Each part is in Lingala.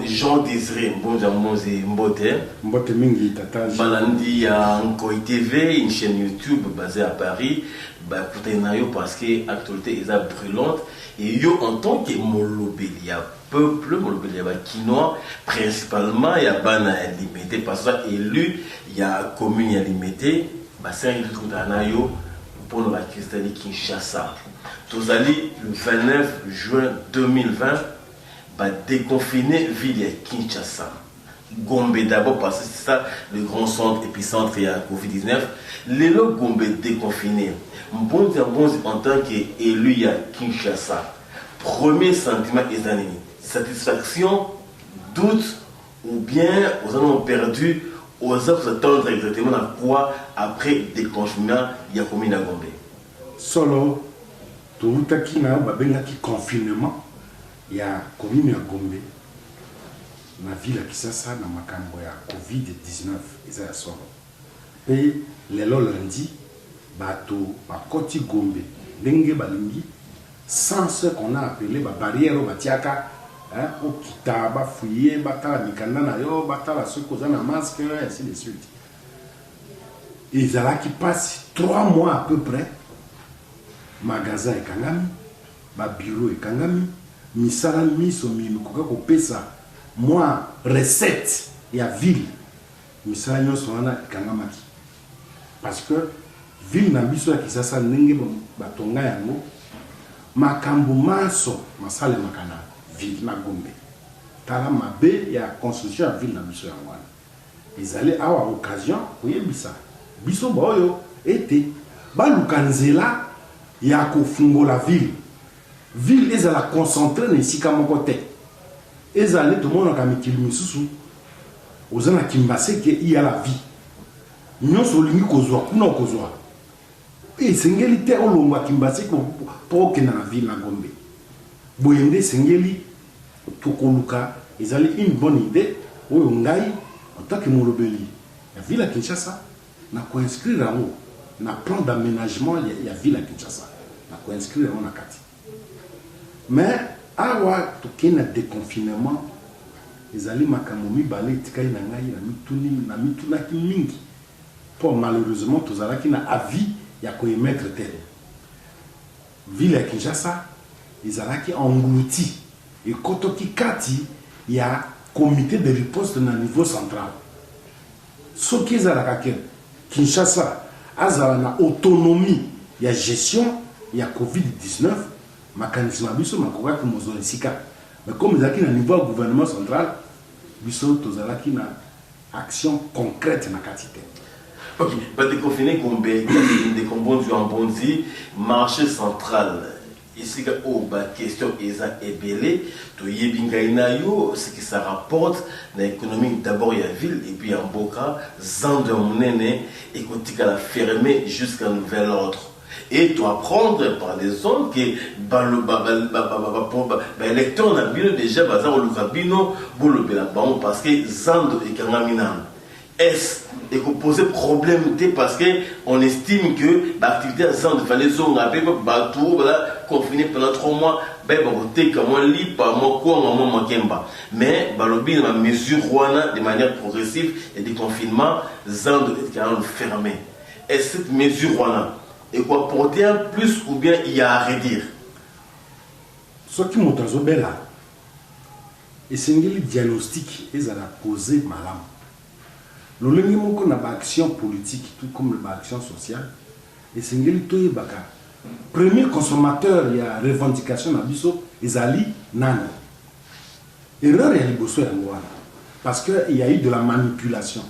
Jean Désiré Mbote Mingi Tata. Balandi à Nkoi TV, une chaîne YouTube basée à Paris. Écoutez, parce que l'actualité est brûlante. Et yo, en tant que Molobelia, peuple, Molobelia, Kinois, principalement, il y a Bana limité, parce que élu, il y a commune limité, c'est un truc d'Anayo pour la Christali Kinshasa. Tous allés le 29 juin 2020, déconfiner ville Kinshasa. Gombe d'abord parce que c'est ça le grand centre épicentre et à Covid-19. Les lots Gombe déconfinés. Bon en tant qu'élu à Kinshasa. Premier sentiment est année. Satisfaction, doute ou bien aux avons perdu aux autres attendre exactement à quoi après déconfinement il y a commune à Gombe. Solo, tout à qui n'a pas confinement. Il y a commune à Gombe. La ville qui ça dans makambo ya Covid-19 eza solo. Et les lundi bateau ba koti Gombe ndenge balingi sans ce qu'on a appelé ba barrière ba tiaka au kita ba fouiller ba tala mikanda na yo ba tala ce qu'on a na masque et ainsi de suite. Et là qui passe 3 mois à peu près magasin et kangami ba bureau et kangami misala miso mimi koka ko pesa moi recette et à ville misala nyonso wana kangamaki parce que ville na biso ya Kisasa ndenge batonga yango makambo maso masale makana ville na Gombe tala mabe ya construction ya ville na biso yango wana ezali awa occasion oyebisa biso boyo ete baluka nzela ya kofungola ville ezala concentré na esika moko te ezali tomona ka mikili misusu ozana kimbase ke iya la vie nyonso olingi kozwa kuna kozwa esengeli te olongwa kimbase po okenda na ville na Gombe boyende esengeli tokoluka ezali une bonne idée oyo ngai en tant que molobeli ya ville ya Kinshasa na koinscrire yango na plan d'aménagement ya ville ya Kinshasa na koinscrire yango na kati mais awa tokena déconfinement ezali makambo mibale tikai na ngai na mitunaki mingi pour malheureusement tozalaki na avis ya koemettre terre ville ya Kinshasa ezalaki englouti et kotoki kati ya comité de riposte na niveau central soki ezalaka ke Kinshasa azala na autonomie ya gestion ya Covid-19 mécanisme biso makoka ki mozoli sika mais comme ezalaki na niveau ya gouvernement central biso tozalaki na action concrète na kati te. Ok, pas déconfiné Gombe, des combons du Ambondi, marché central. Ici, question est ébélée, to yebingainayo, ce qui ça rapporte dans l'économie d'abord il y a ville et puis en Boka, Zandemonene, et quand la fermé jusqu'à nouvel ordre. Et tu apprends par les zones que l'électeur n'a bien déjà bazar au Lukabino, parce que Zando et Kangamina. Est-ce et qu'on pose problème parce qu'on estime que l'activité à Zando fallait zone à bateau, confiné pendant 3 mois, mais Balobi a mesure de manière progressive et de confinement, Zando est quand même fermé. Est-ce cette mesure et quoi porter un plus ou bien il y a à redire? Ce qui m'a dit là, et c'est un diagnostic, ils ont posé malam. Le lendemain, on a une action politique, tout comme l'action sociale, et c'est un baka. Premier consommateur, il y a revendication à Bisso, ils allaient nani. Erreur, il y a eu parce qu'il y a eu de la manipulation.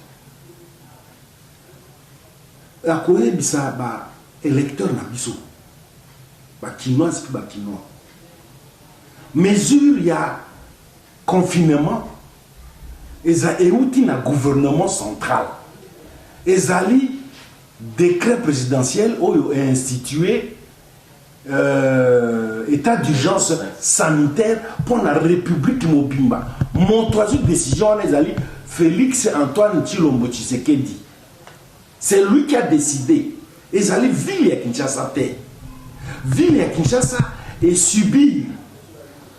La Corée, bisa ba électeur na biso ba kinois c'est ba kinois mesure il y a confinement eza euti na gouvernement central ezali décret présidentiel oyo institué état d'urgence sanitaire pour la République mobimba mon troisième décision ezali Félix Antoine Tshilombo Tshisekedi. C'est lui qui a décidé. Ils allaient ville à Kinshasa. Ville à Kinshasa et subir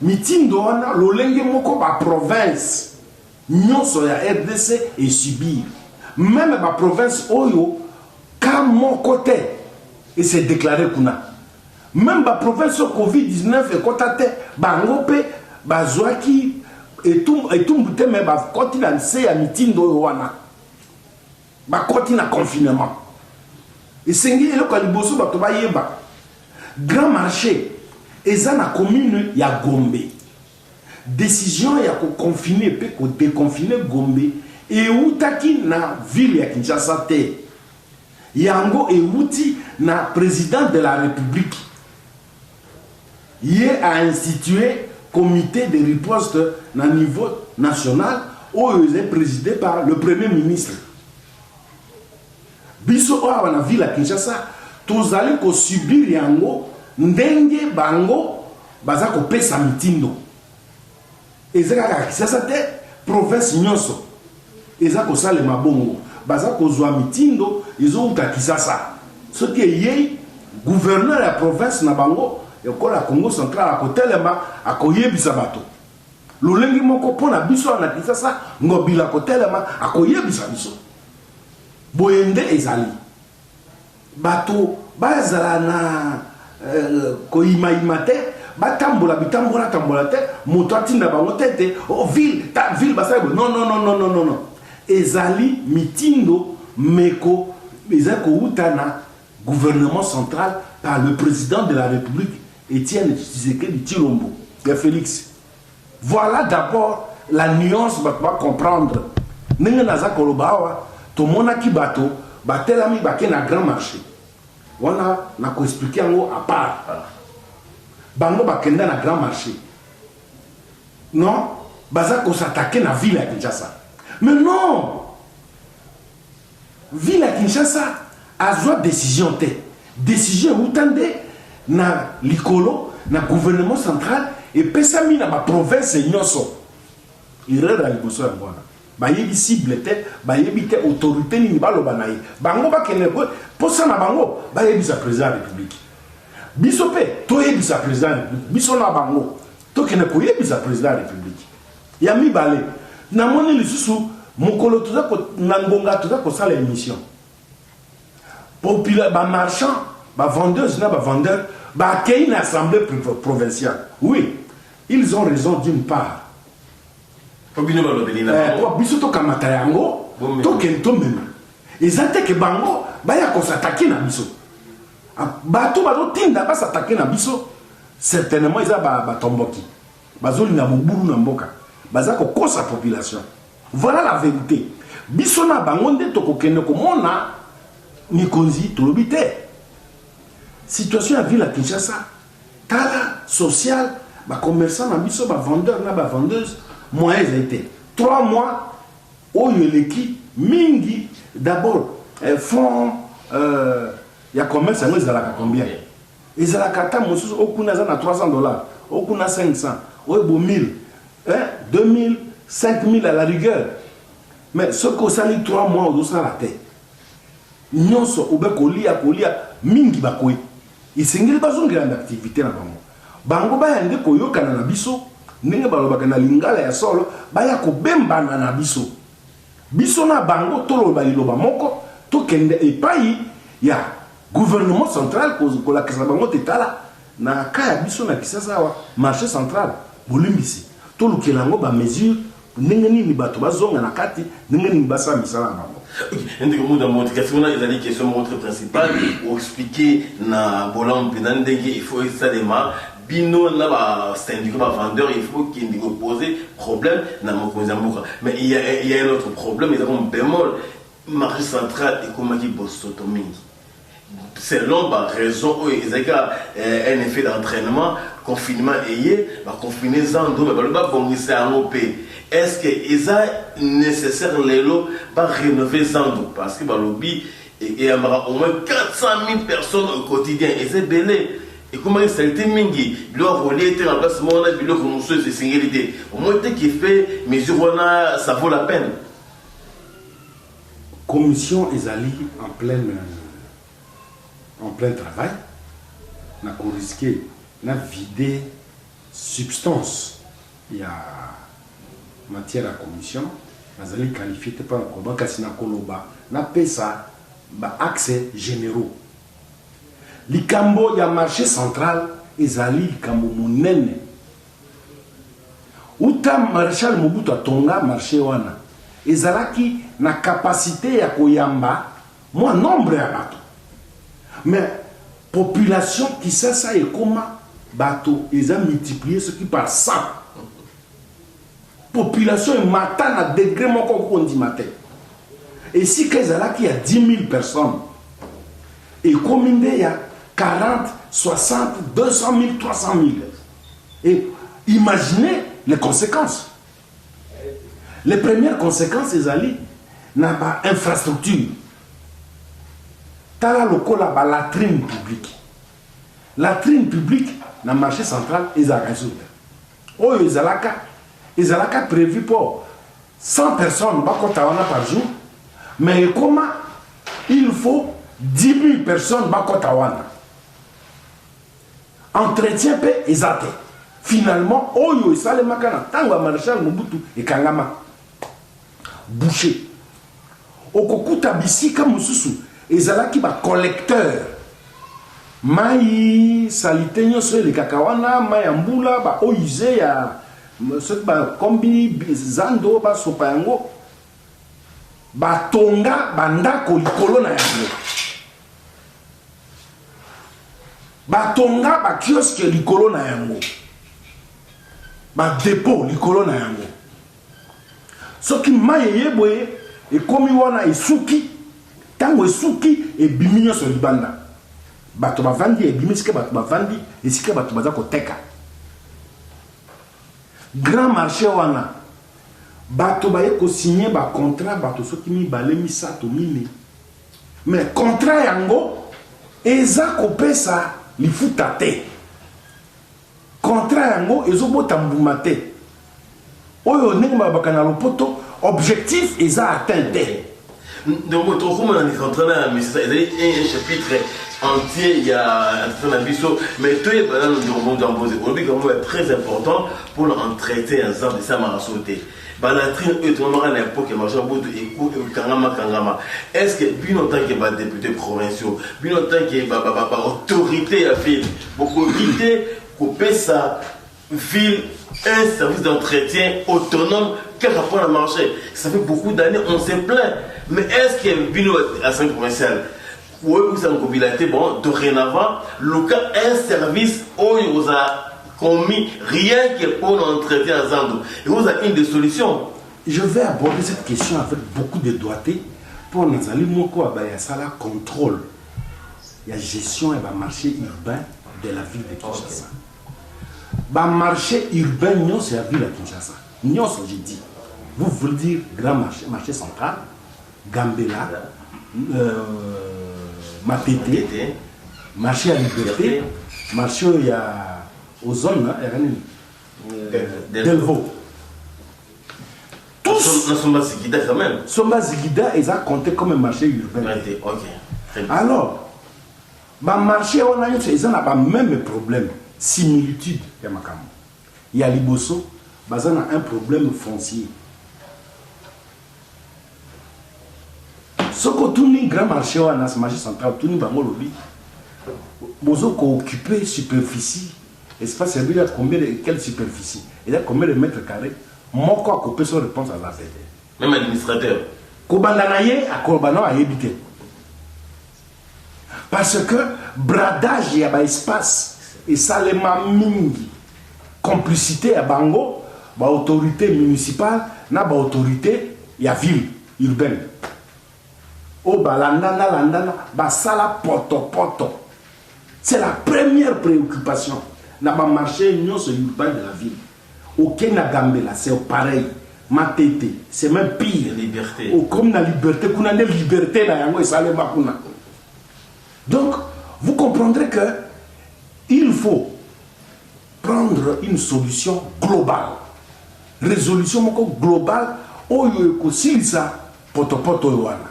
mitindo wana lolenge moko ba province nyonso ya RDC et subir même ba province oyo ka moko te et c'est déclaré kuna même ba province Covid-19 ekotate bango pe bazwaki etumbu me ba koti na nse ya mitindo oyo wana ba koti na confinement esengi eloko liboso bato bayeba grand marché eza na commune ya Gombe décision ya ko confiner pe ko déconfiner Gombe eutaki na ville ya Kinshasa te yango euti na président de la République il a institué comité de riposte na niveau national où il est présidé par le premier ministre biso oyo na ville ya Kinshasa tozali ko subir yango ndenge bango baza ko pesa mitindo ezaka ka Kinshasa te province nyonso eza ko sale mabongo baza ko zwa mitindo izo uta Kinshasa soki ye gouverneur ya province na bango ekola Congo central akotelema akoyebisa bato lolengi moko pona biso na Kinshasa ngobila kotelema akoyebisa biso boyende ezali bato bazala na koyimayima te batambola bitambola tambola te moto atinda bango tete o ville ta ville basala non ezali mitindo meko ezako utana gouvernement central par le président de la République Étienne Tshisekedi Tshilombo de Félix. Voilà d'abord la nuance que va comprendre. Ndenge naza kolobawa to mona ki bato batelami bake na grand marché. Wana na ko expliquer ngo à part. Bango bakenda na grand marché. Non, baza ko s'attaquer na ville ya Kinshasa. Mais non. Ville ya Kinshasa a zwa décision te. Décision utande na likolo na gouvernement central et pesami na ba province nyonso irera liboso ya bwana bayebi cible te bayebi te autorité ni baloba na ye bango bakene ko posa na bango bayebi sa président de la république biso pe toyebi sa président de la république biso na bango tokene ko yebi sa président de la république ya mibale na moni lisusu mokolo tuza ko na ngonga tuza ko sala émission populaire ba marchand ba vendeuse na ba vendeur ba kei na assemblée provinciale oui ils ont raison d'une part biso to kamata yango to kento mema ezate ke bango baya ko s'attaquer na biso bato bazo tinda ba s'attaquer na biso certainement ils ba tomboki bazoli na mobulu na mboka baza ko kosa population voilà la vérité biso na bango nde to ko kende ko mona mikonzi to lobite situation à ville à Kinshasa tala social ba commerçant na biso ba vendeur na ba vendeuse moyens a été 3 mois oyo leki mingi d'abord font ya commerce yango ezalaka combien ezalaka ta mosusu okuna za na $300 okuna 500 oyebo 1000 2000 5000 à la rigueur mais ce que ça li 3 mois odosala te nyonso obe kolia mingi bakoyi isengeli bazongela na activité na bango bayande koyokana na biso ndenge balobaka na lingala ya solo baya kobembana na biso na bango toloba liloba moko tokende epai ya gouvernement central kolakisa bango tetala na kaya biso na Kinshasa wa marché central bolimbisi tolukela yango ba mesure ndenge nini bato bazonga na kati ndenge nini basa misala na bango. Ndenge muda modification na ezali question montre principale ou expliquer na bolam pendant ndenge il faut extrêmement bino na ba syndicat ba vendeur il faut qu'il y poser problème na mokonzamboka mais il y a un autre problème ils ont bémol marché central et comment qui bosotomie selon la raison où il y a un effet d'entraînement confinement et confiner zando mais ba bongisa en paix. Est-ce que c'est nécessaire de rénover Zando? Parce que lobby il y a au moins 400 000 personnes au quotidien et c'est belé. Et comment il s'est dit mingi, il doit voler un remplacement, il doit commencer ses singularités. Au moins qui fait mesure ça vaut la peine. Commission Ezali en plein travail, n'a pas risqué, n'a vidé substance il y a matière à commission nazali qualifié par un combat kasina koloba na pesa ba accès généraux likambo ya marché central ezali likambo monene uta maréchal Mobutu atonga marché wana ezalaki na capacité ya koyamba moi nombre ya bato mais population qui ça et comment bateau ils ont multiplié ce qui par 100 population est matin à degré mon qu'on dit matin et si qu'il y a 10 000 personnes et combien il y a 40 60 200 000 300 000 et imaginez les conséquences. Les premières conséquences c'est aller dans l'infrastructure. Tala loko la latrine publique. Latrine publique dans le marché central ils ont résoudre. Oh ils ont prévu pour 100 personnes par jour, mais comment il faut 10 000 personnes bakotawana. Entretien pe ezate. Finalement, oyo esale makana tango maréchal Mobutu et Kangama bouché. Okokuta bisika mususu ezalaki ba collecteur. Mai salite nyoso le kakawana mai ambula ba oyize ya ba kombi zando ba sopango ba tonga bandako likolo na yango. Ba tonga ba kiosque likolo na yango. Ba dépôt likolo na yango. Soki maye boye e komi wana esuki tango esuki e biminyo so libanda. Bato bavandi e bimisike bato bavandi e sike bato baza koteka. Grand marché wana bato baye ko signer ba contrat bato soki mi bale misato mine. Mais contrat yango eza kopesa lifuta te. Contrat yango ezobota mbuma te. Oyo ndenge babakana lopoto objectif eza atteint te. Donc on est en train de un chapitre entier il y a un abisso mais tout est dans le monde imposé. On dit que c'est très important pour en traiter un exemple de ça m'a sauté. Balatrine est vraiment à l'époque et marchand bout et kangama. Est-ce que bien longtemps que les députés provinciaux, bien longtemps que les autorités à ville, beaucoup quitter couper ça ville un service d'entretien autonome quel rapport à marché. Ça fait beaucoup d'années on s'est plaint. Mais est-ce qu'il y a une bino à 5 provinciales ou ça en mobilité bon dorénavant le cas un service où il vous a commis rien que pour l'entretien à Zando et vous avez une des solutions. Je vais aborder cette question avec beaucoup de doigté pour nous aller moko abaya sala contrôle il y a gestion et marché urbain de la ville de Kinshasa. Ba marché urbain non c'est la ville de Kinshasa. Non je dis. Vous voulez dire grand marché, marché central, Gambela, Matete, marché à Liberté, marché il y a aux zones, Delvaux. Tous. Somba Zigida quand même. Somba Zigida, ils ont compté comme un marché urbain. Ok. Alors, bah marché on a ils ont pas même problème, similitude il y a Liboso, bah on a un problème foncier. Ce que tout le grand marché on a ce marché central, tout le monde lobby. Bozo ko occupé superficie, espace il y a combien de quelle superficie, il y a combien de mètres carrés. Moi quoi couper son réponse à la tête. Même administrateur. Kobandanaye à Kobano a évité. Parce que bradage il y a espace et ça les mingi complicité à Bango, ba autorité municipale, na ba autorité il y a ville urbaine. Oh balandana landana ba sala poto. C'est la première préoccupation. Na ba marché union sur urbain de la ville. Aucun na Gambela c'est pareil. Matete c'est même pire. Liberté. Au comme la liberté qu'on a une liberté na yango et ça les makuna. Donc, vous comprendrez que il faut prendre une solution globale. Résolution globale, oyo ekosilisa poto wana.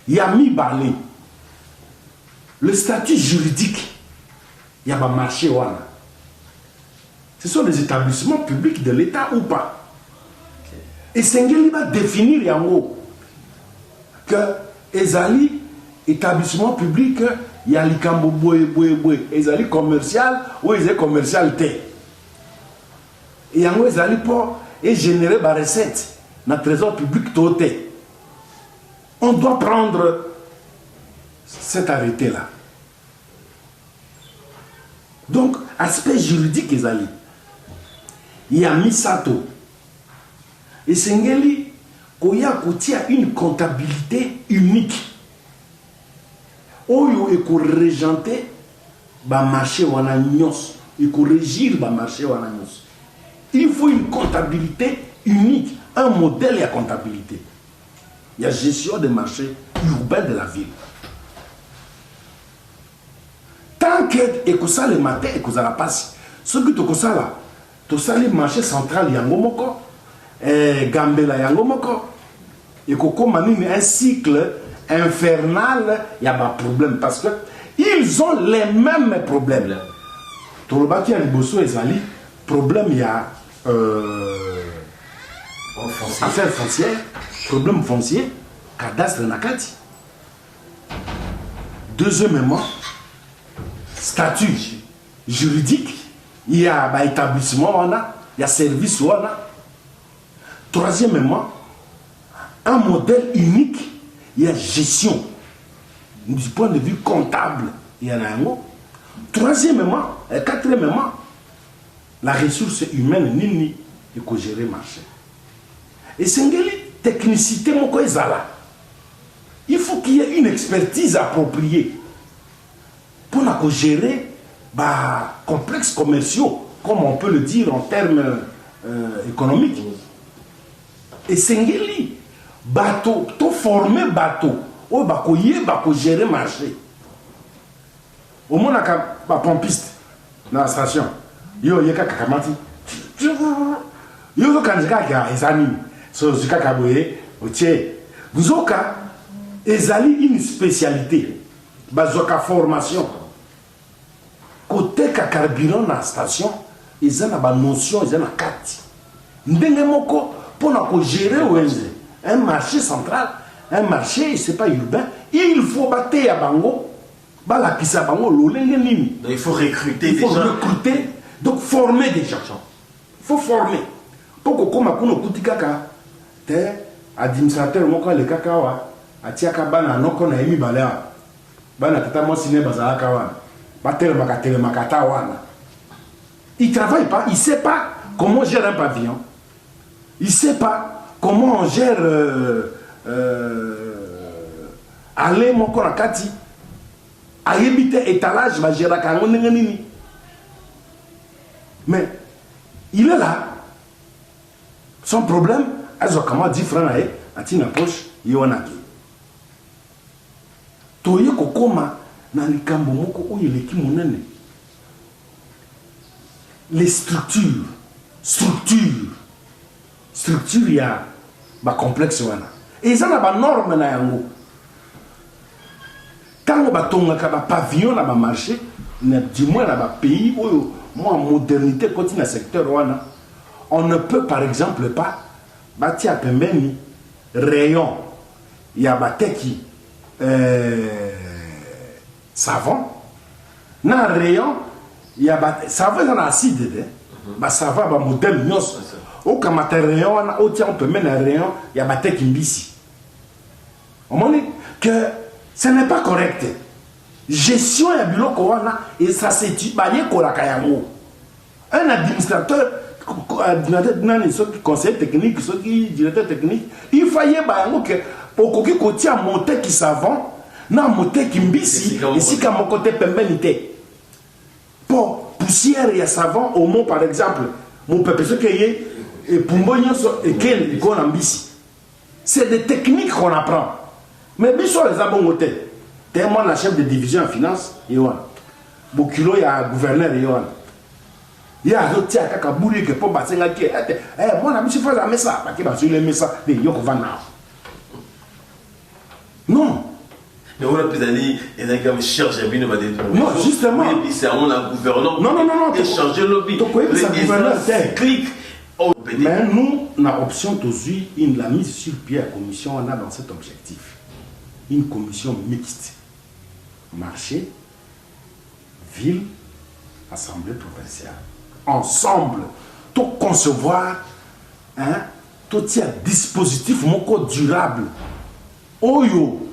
Yami balé. Le statut juridique, il y a un marché wana. ce sont des établissements publics de l'État ou pas. Et Sengeli va définir yango que ezali établissement public, il y a likambo boye ezali commercial ou ezali commercial té. Et yango ezali pour générer des recettes dans le trésor public toté. On doit prendre cet arrêté-là. Donc, aspect juridique, ezali. Il y a Misato. Et Sengeli, Koya Koutia une comptabilité unique. Oyo et ko régenter ba marché wana nyos, et ko régir ba marché wana nyos. Il faut une comptabilité unique, un modèle de comptabilité. Il y a gestion des marchés urbains de la ville. Tant que ça le matin et que ça la passe, ce que tu as là, tu as le marché central yangomoko, Gambela yangomoko, et que comme un cycle infernal, il y a pas de problème parce que ils ont les mêmes problèmes. Tout le bâti à Liboso et Zali, problème il y a affaires foncières, problème foncier, cadastre nakati. Deuxièmement, statut juridique, il y a bah, établissement, il y a service. Troisièmement, un modèle unique, il y a gestion. Du point de vue comptable, il y en a un mot. Troisièmement, et quatrièmement, la ressource humaine, nini, il faut gérer le marché. Et Sengeli, technicité, il faut qu'il y ait une expertise appropriée pour gérer bah, complexes commerciaux, comme on peut le dire en termes économiques. Et Sengeli, bateau, tout formé bateau, il faut gérer le marché. Au moins, il y a un pompiste dans la station. Il y a un kakamati. Il y a un kakamati. Vous avez une spécialité. Vous avez une formation. Côté carburant dans la station, ils ont une notion, ils ont une carte. Pour gérer un marché central, un marché, ce n'est pas urbain, il faut battre à Bango. Donc il faut recruter des gens. Il faut recruter, donc former des gens. Il faut former. Pour que comme on a kaka, administrateur moko le kakawa, atiaka bana noko na emi balea. Bana tata mo sine bazalaka wana. Batel makata wana. Il travaille pas, il sait pas comment on gère un pavillon. Il sait pas comment on gère aller moko na kati. À éviter étalage, va gérer la mais il est là. Son problème, elle a comment 10 francs à la poche, il y a un acquis. Toye kokoma na likambo moko oyo leki monene. Les structures, il y a ba complexe wana. Et ça na ba norme na yango. Quand on a un pavillon dans le marché, du moins dans le pays où la modernité continue dans le secteur, on ne peut par exemple pas bâtir un rayon. Il y a savon. Dans le rayon, il y a savon dans l'acide. Savon, modèle nyos. Au rayon, on peut mettre un rayon, il y a un mbisi. On dit que ce n'est pas correct. Gestion ya biloko wana et ça c'est baye kolaka yango. Un administrateur conseiller technique, directeur technique, il fallait bayango que okoki kotia monter qui savant na monter qui mbisi et si ka mon côté pembenité. Pour poussière ya savant au mot par exemple, mon peuple ce que yé et pumbo nyonso et quel iko na mbisi. C'est des techniques qu'on apprend. Mais biso les abongoté. T'es moi la chef de division en finance, Yohan. Bokilo ya gouverneur Yohan. Il y a d'autres qui ont bourré que pour passer la quai. Moi, je me suis fait la messa. Parce que je suis le messa. Non. Mais on a pu aller, et là, comme cherche à venir, non, justement. Et puis c'est on a gouverneur. Non. Et changer le lobby. Clic. Mais nous, on a option d'aujourd'hui, la mise sur pied à la commission, on a dans cet objectif. Une commission mixte. Marché, ville, assemblée provinciale. Ensemble, tout concevoir, tout un dispositif durable. Oyo,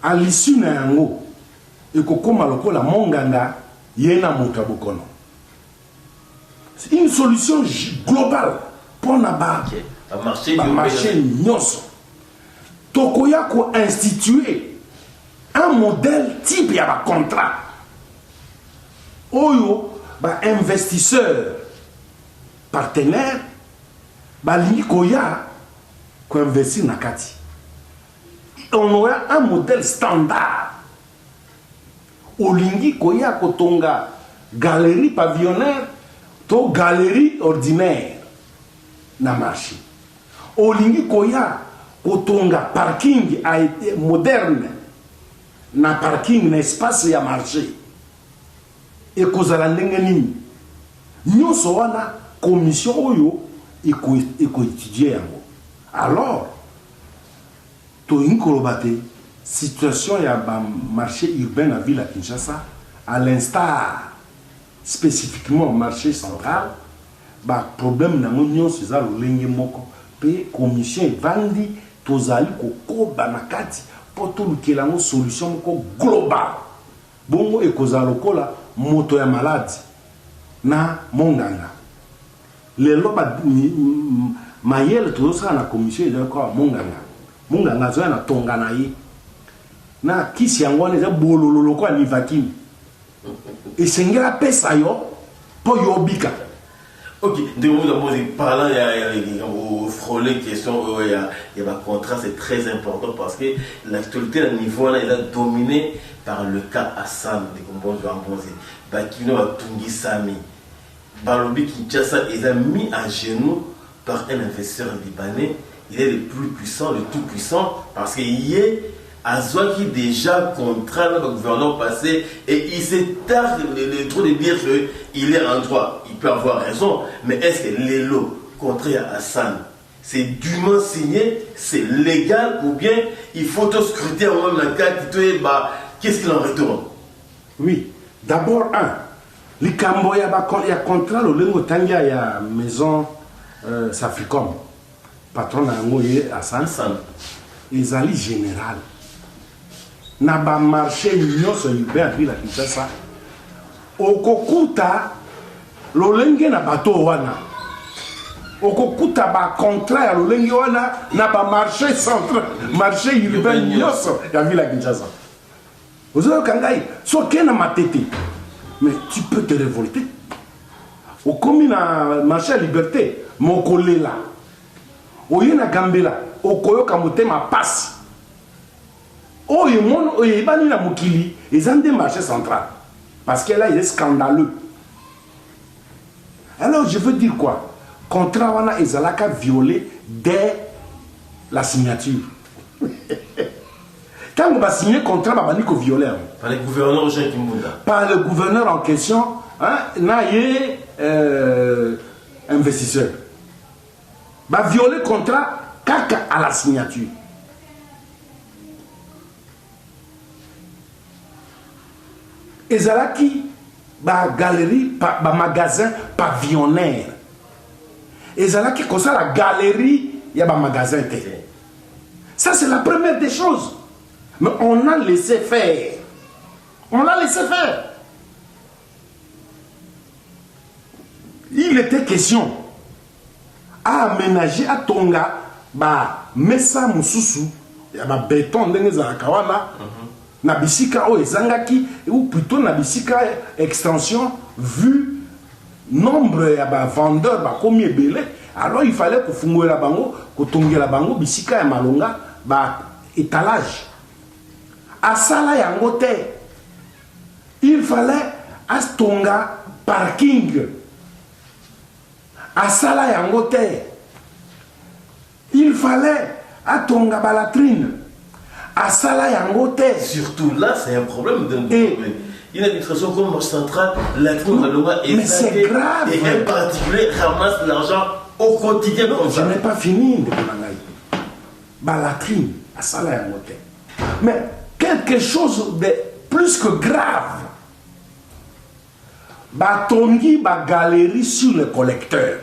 à l'issue d'un yango, et que comme la monganga, yena moutabokono. C'est une solution globale pour naba marché nyonso. Tokoya ko instituer un modèle type ya ba contrat. Oyo ba investisseur partenaire ba lingi koya ko investir na kati. On aura un modèle standard. Olingi koya kotonga galerie pavillonnaire to galerie ordinaire na marché. Olingi koya kotonga parking a été moderne na parking na espace ya marché. Et kozala ndenge nini nyonso wana commission oyo eko étudier yango. Alors to inkolobate situation ya ba marché urbain na ville à Kinshasa à l'instar spécifiquement au marché central, bah problème na monyo c'est lolenge moko pe commission vandi tozali ko banakati pour tout le la solution moko globale. Bongo e kozala lokola moto ya malade na monganga. Le loba mayele tozosa na commission de ko monganga. Monganga zo na tongana yi. Na kisi yango eza bololo ko ni vakini. Et c'est une pesa yo pour yobika. Ok, parlant, il y a au frôler question, il y a un contrat, c'est très important parce que l'actualité à niveau là, elle est dominée par le cas Hassan de Gombonzo Ambonzi. Bakino a Tungi Sami. Balobi Kinshasa, il a mis à genoux par un investisseur libanais. Il est le plus puissant, le tout puissant, parce qu'il y est Azouaki déjà contraint le gouverneur passé et il s'est tard le trop de dire qu'il est en droit. Il peut avoir raison, mais est-ce que l'élo contraint à Hassan, c'est dûment signé, c'est légal ou bien il faut tout scruter en même la carte, qu'est-ce qu'il en retourne? Oui, d'abord, les Camboya, il y a contrat, le lingo tangia, il y a maison Saficom, patron à Hassan, ils allaient général. Na ba marché nyonso urbain à la Kinshasa okokuta lolenge na bato wana okokuta ba contrat ya lolenge wana na ba marché central marché urbain nyonso ya ville à Kinshasa ozo kangai so kena matete mais tu peux te révolter au komi na marché à liberté mokolela oyena gambela okoyoka motema passe. Oh, il y a un mokili, ils ont des marchés centrales. Parce que là, il est scandaleux. Alors, je veux dire quoi? Contrat, wana ezalaka violé dès la signature. Quand on va signer le contrat, on va dire qu'on violé. Par le gouverneur Jean Kimbunda. Par le gouverneur en question, naïe investisseur. Va violer le contrat caca à la signature. Ezalaki, galerie, magasin pavillonnaire. Ezalaki, comme ça, la galerie, il y a un magasin. Ça, c'est la première des choses. Mais on a laissé faire. On l'a laissé faire. Il était question à aménager à Tonga, Mesa Mususu, il y a un béton dans Kawana. Nabisika o ezangaki ou plutôt nabisika extension vu nombre ya ba vendeurs ba komi ebele alors il fallait que fungola bango ko tongela bango bisika ya malonga ba étalage asala yango te il fallait astonga parking asala yango te il fallait atonga ba latrine asala yango te. Surtout là, c'est un problème de une administration comme marché central, la mais c'est grave. Et un particulier ramasse l'argent au quotidien. Non, je n'ai pas fini de Konangaï. Latrine, asala yango te. Mais quelque chose de plus que grave. Tongi galerie sur le collecteur.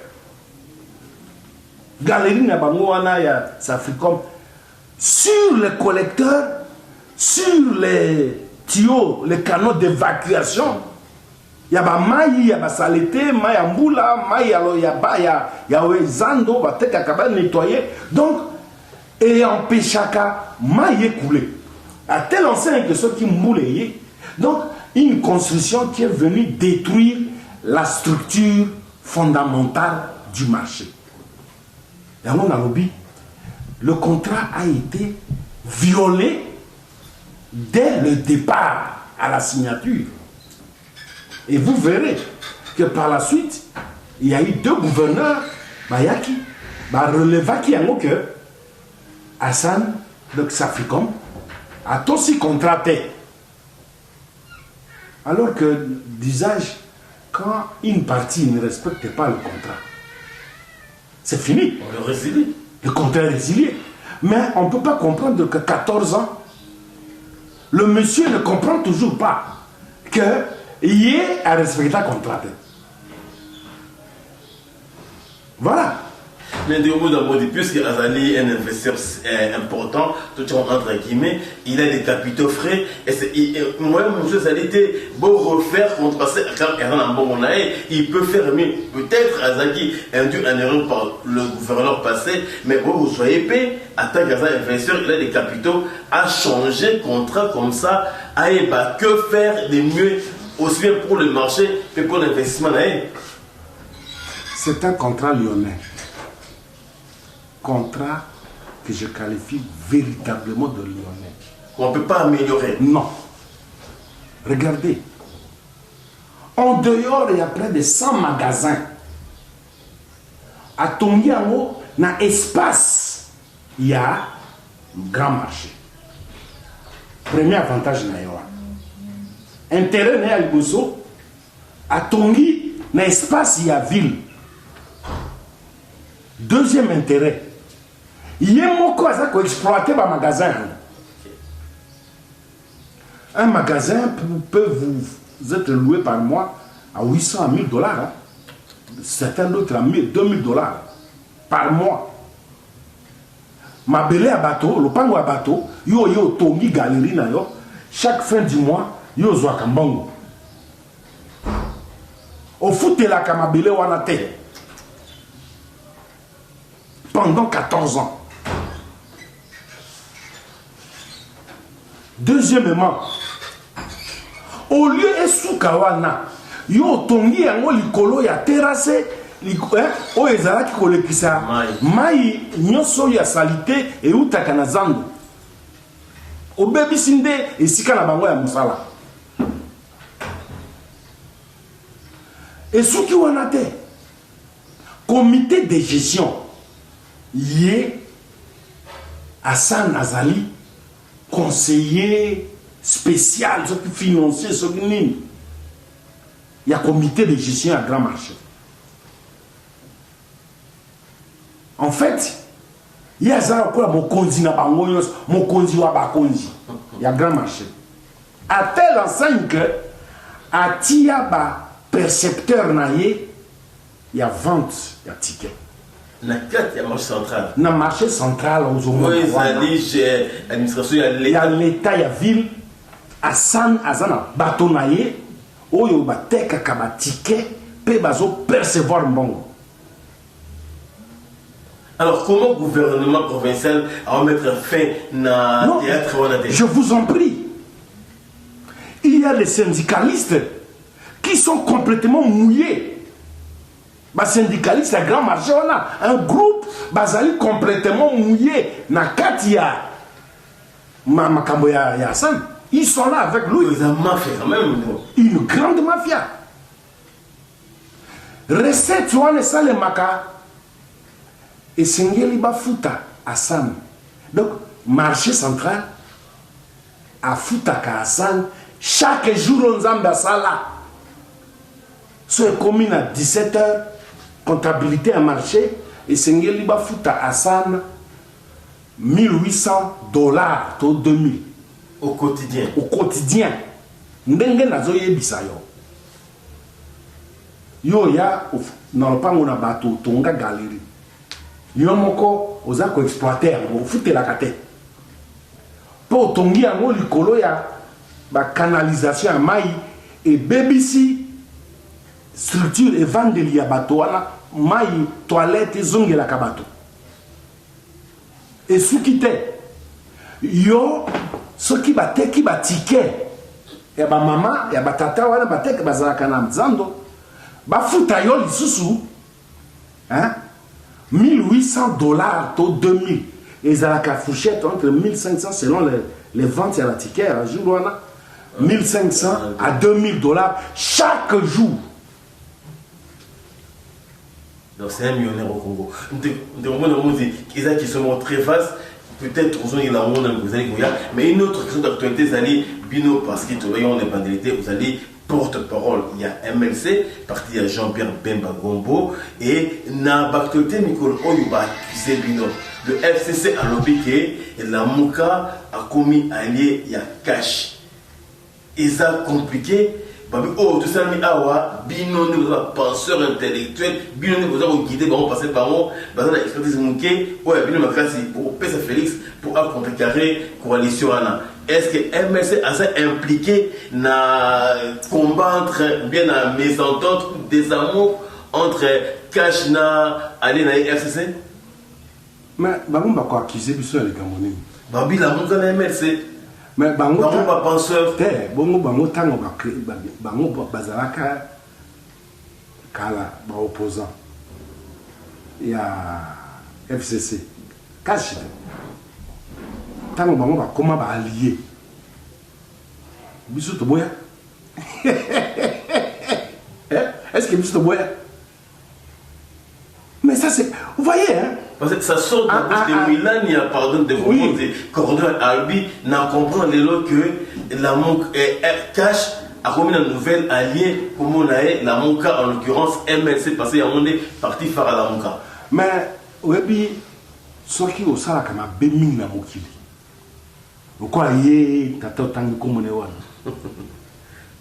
Galerie na bango wana ya Safaricom sur le collecteur, sur les tuyaux, les canaux d'évacuation. Il y a maï, il y a saleté, maï amboula, maï ya zando, va teka kaba nettoyer. Donc et empêchaka maï écoulé. À tel enseigne que ceux qui mboulé. Donc une construction qui est venue détruire la structure fondamentale du marché. Dans mon lobby, le contrat a été violé dès le départ à la signature. Et vous verrez que par la suite, il y a eu 2 gouverneurs, Bayaki, Relevaki que Hassan, de Safaricom, a aussi contracté. Alors que, d'usage, quand une partie ne respecte pas le contrat, c'est fini. On le résilie. Le contrat est résilié. Mais on ne peut pas comprendre que 14 ans, le monsieur ne comprend toujours pas qu'il y ait à respecter le contrat. Voilà. Mais de bout d'un mot, puisque Azali est un investisseur important, tout entre guillemets, il a des capitaux frais. Et moi, mon jeu, ça a été beau refaire contre il peut faire mieux. Peut-être Azali induit en erreur par le gouverneur passé, mais vous soyez payé. En tant qu'investisseur, il a des capitaux à changer contrat comme ça. Que faire de mieux, aussi bien pour le marché que pour l'investissement? C'est un contrat lyonnais. Contrat que je qualifie véritablement de lyonnais. On ne peut pas améliorer. Non. Regardez. En dehors, il y a près de 100 magasins. À Tongiango, dans l'espace, il y a un grand marché. Premier avantage, intérêt à Liboso, à Tongi, dans l'espace, il y a ville. Deuxième intérêt, il y a un cosa qui exploiter un magasin. Un magasin peut vous être loué par mois à 800 à 1000 dollars. Hein. Certains d'autres à 2000 dollars par mois. Ma belle à bateau, le pango à bateau, yo tongi galerie na yo, chaque fin du mois, yo zoa kambongo. Au foot la kamabele wana te. Pendant 14 ans. Deuxièmement, au lieu de Soukawana, yo tongi yango likolo ya terrasse, o ezala ki kolekisa mai nyoso ya salite e utaka na zando. Obebi sinde esika na bango ya musala. Et souki wana te, comité de gestion yé Hassan Azali, conseiller spécial, financier, il y a comité de gestion à grand marché. En fait, il y a ça mon konzi na bango mon konzi wa bakonzi. Il y a grand marché. À tel enseigne que à tia ba percepteur na ye, il y a vente, il y a ticket. Na carte, il y a marché central. Na marché central aux oui, administration, il y a l'État, il y a ville. Hassan Azana batonaye, oyo ba teka kaba ticket, pe bazo percevoir mbongo. Alors, comment le gouvernement provincial va mettre fin à théâtre? Je vous en prie. Il y a les syndicalistes qui sont complètement mouillés. Les syndicalistes à grand marché, on a un groupe basali complètement mouillé. Na Katia, Makambo ya Hassan, ils sont là avec lui. Ils ont mafia quand même. Une grande mafia. Recette, on est ça les maka. Et Sengeli Bafuta, Hassan. Donc, marché central, afutaka Hassan chaque jour nzambe asala. So commune à 17h, comptabilité à marché, et sengeli bafuta Hassan $1,800 to 2,000 au quotidien. Au quotidien. Ndenge nazo yebisa yo. Yo ya na lopango na bato tonga galerie. Yo moko oza ko exploiter ngo futela kate. Po tongi yango likolo ya ba canalisation ya mai et BBC structure evangeli ya bato wana mai toilette zongela ka bato. Et suki te yo soki bateki ba ticket ya ba mama ya batata wana bateki bazalaka na mzando bafuta yo lisusu hein $1,800 to 2,000 et zalaka fourchette entre 1,500 selon les ventes à la ticket à jour wana 1,500 à $2,000 chaque jour. Donc c'est un millionnaire au Congo. Ils qui sont très vastes. Peut-être aux gens la monde mais une autre question d'actualité, vous allez Bino parce qu'ils travaillent en indépendance, vous allez porte-parole. Il y a MLC, parti à Jean-Pierre Bemba Gombo et na l'actualité Nicole Oyuba accusé Bino. Le FCC a lobby que la Mouka a commis allié il y a cash. Et ça compliqué. Oh, tout ça, awa, bino ne vous a penseur intellectuel, bino ne vous a guidé, bon, passer par moi, basé sur l'expertise mouké, ouais, bino ma classe pour Pesa Félix, pour contrecarrer coalition Anna. Est-ce que MSC a ça impliqué na combat entre, bien na mésentente ou désamour entre Cash na Ali na FCC? Mais, bah, on va quoi accuser Bissou les Camerounais? Babi la monka na MLC. Mais bango pas penseur te bongo bango tango bango bazalaka kala ba opposant ya FCC kashi tango bango ba koma ba allié biso to boya est-ce que biso to boya mais ça c'est vous voyez hein. Parce que ça sort de la bouche de Milania, pardon, de vous de Cordon Albi, n'a compris que la MONC cash a commis une nouvelle alliée, comme on a la MONCA, en l'occurrence MLC, parce qu'il y a un parti phare à la MONCA. Mais, oui, ce qui est au sala comme un bémin na mokili. Pourquoi y est tata tangi comme on est wana?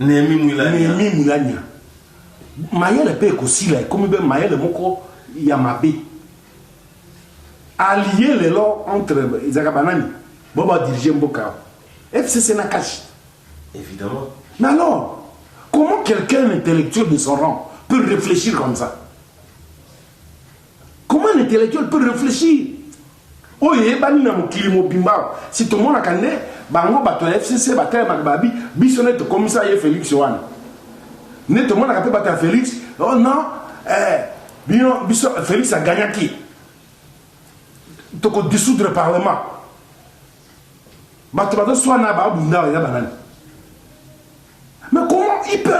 Nemi Moulania. Nemi Moulania. Maya le paye aussi là, comme ben Maya le moko yamabe. Allier les lois entre Isaac Banani, Boba diriger Mboka. FCC n'a caché. Évidemment. Mais alors, comment quelqu'un intellectuel de son rang peut réfléchir comme ça? Comment un intellectuel peut réfléchir? Oh, il y a un bimba. Si tout le monde a canné, bango bato FCC batel magbabi, bisonnet commissaire Félix Yohan. Net tout le monde a capé batel Félix. Oh non, Félix a gagné qui? Donc dissoudre le Parlement. Mais comment il peut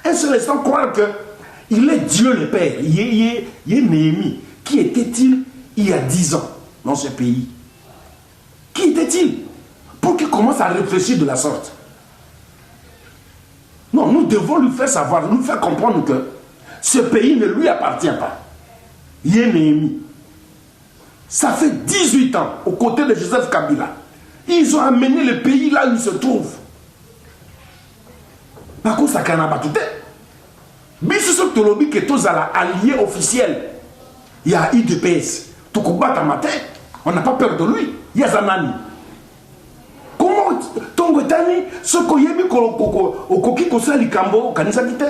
un seul instant croire qu'il est Dieu le Père? Il est Néhémie. Qui était-il il y a 10 ans dans ce pays? Qui était-il pour qu'il commence à réfléchir de la sorte? Non, nous devons lui faire savoir, lui faire comprendre que ce pays ne lui appartient pas. Il est Néhémie. Ça fait 18 ans, aux côtés de Joseph Kabila. Ils ont amené le pays là où il se trouve. Par contre, ça n'a pas tout. Bisous Tolobi qui est tous à la allié officiel. Il y a IDPS. Tokuba Tamate, on n'a pas peur de lui. Il y a Zanani. Comment Tongotani, ce Koyebi Okoki Kosali Kambo, Kanisa Kite,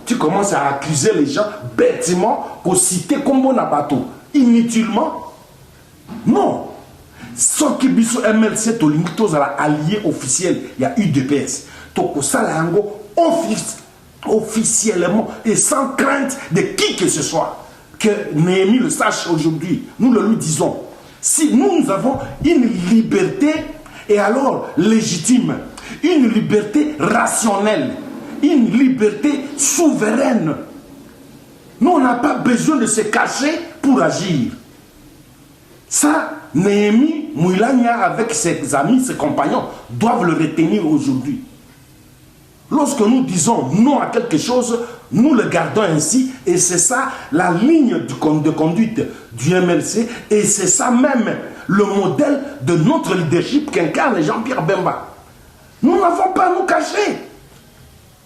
tu commences à accuser les gens bêtement pour citer Kombo Nabato, inutilement. Non. Ce qui biso MLC Tolingitos à la allié officiel, il y a UDPS. Toko Salayango officiellement et sans crainte de qui que ce soit. Que Néhémie le sache aujourd'hui. Nous le lui disons. Si nous avons une liberté et alors légitime, une liberté rationnelle, une liberté souveraine, nous on n'a pas besoin de se cacher pour agir. Ça, Néhémie Mouilania, avec ses amis, ses compagnons, doivent le retenir aujourd'hui. Lorsque nous disons non à quelque chose, nous le gardons ainsi, et c'est ça la ligne de conduite du MLC, et c'est ça même le modèle de notre leadership qu'incarne Jean-Pierre Bemba. Nous n'avons pas à nous cacher.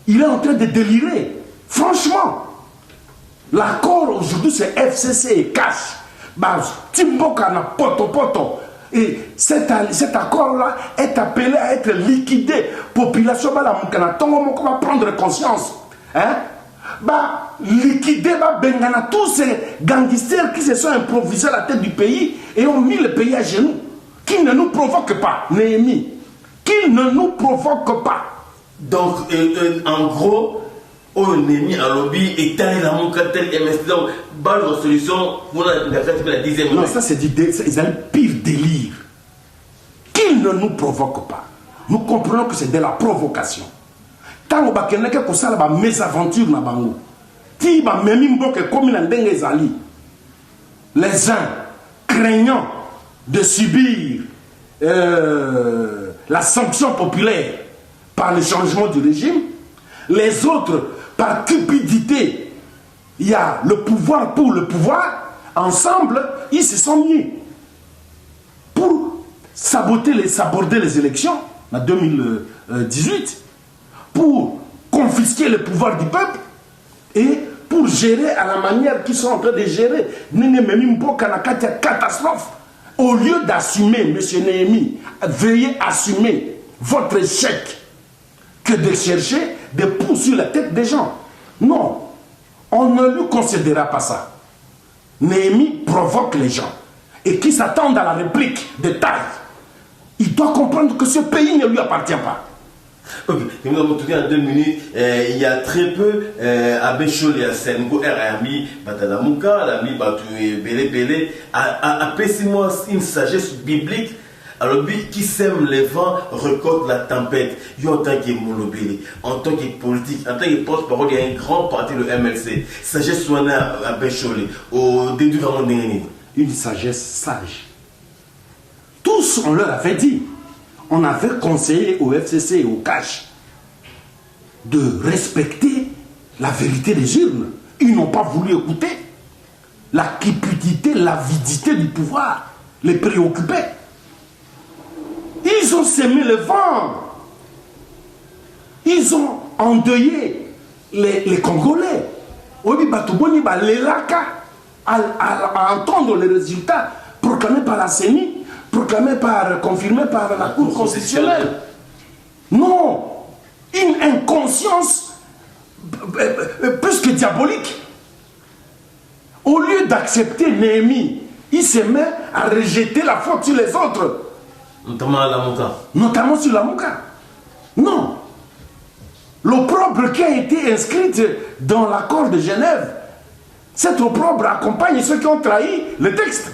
Il est en train de délirer. Franchement, l'accord aujourd'hui c'est FCC et cash. Timboka na poto. Et cet accord-là est appelé à être liquidé. Population va prendre conscience. Liquider tous ces gangsters qui se sont improvisés à la tête du pays et ont mis le pays à genoux. Qui ne nous provoque pas, Néhémie. Qui ne nous provoque pas. Donc, en gros, Néhémie a lobby et tel l'amour tel MST. Donc, bonne solution pour la 10e. Non, ça c'est un pire délire. Qu'il ne nous provoque pas. Nous comprenons que c'est de la provocation. Tant que vous avez des mésaventures, les uns craignant de subir la sanction populaire par le changement du régime, les autres par cupidité, il y a le pouvoir pour le pouvoir, ensemble, ils se sont mis pour saborder les élections en 2018, pour confisquer le pouvoir du peuple et pour gérer à la manière qu'ils sont en train de gérer. Catastrophe. Au lieu d'assumer, M. Néhémie, veuillez assumer votre échec que de chercher des poux sur la tête des gens. Non, on ne lui concédera pas ça. Néhémie provoque les gens et qui s'attendent à la réplique de taille. Il doit comprendre que ce pays ne lui appartient pas. Ok, nous avons tourné en 2 minutes. Il y a très peu, Abéchol et Sengo, Ami, Batalamuka, l'ami Batoué, Bélé, a moi une sagesse biblique. Alors, lui qui sème les vents récolte la tempête. En tant que monobélé, en tant que politique, en tant que porte-parole, il y a un grand parti, le MLC. Sagesse soignée à Béchol, au début de la une sagesse sage. Tous, on leur avait dit. On avait conseillé au FCC et au CACH de respecter la vérité des urnes. Ils n'ont pas voulu écouter. La cupidité, l'avidité du pouvoir les préoccupait. Ils ont sémé le vent. Ils ont endeuillé les Congolais. À entendre les résultats proclamés par la CENI, confirmé par la Cour constitutionnelle. Non, une inconscience plus que diabolique. Au lieu d'accepter Néhémie, il se met à rejeter la faute sur les autres. Notamment à la Mouka. Notamment sur la Mouka. Non. L'opprobre qui a été inscrite dans l'accord de Genève, cet opprobre accompagne ceux qui ont trahi le texte.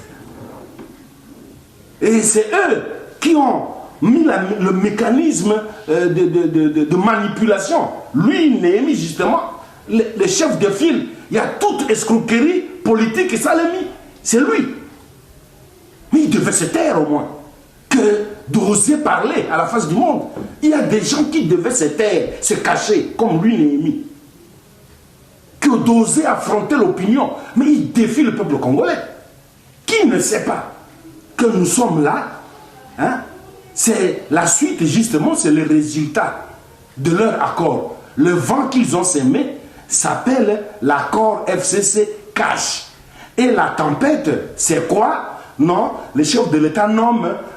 Et c'est eux qui ont mis le mécanisme de manipulation. Lui, Néhémie, justement, le chef de file, il y a toute escroquerie politique et ça l'a mis. C'est lui. Mais il devait se taire au moins. Que d'oser parler à la face du monde. Il y a des gens qui devaient se taire, se cacher, comme lui, Néhémie. Que d'oser affronter l'opinion. Mais il défie le peuple congolais. Qui ne sait pas que nous sommes là, hein? C'est la suite, justement, c'est le résultat de leur accord. Le vent qu'ils ont sémé s'appelle l'accord FCC Cash. Et la tempête, c'est quoi? Non, le chef de l'État nomme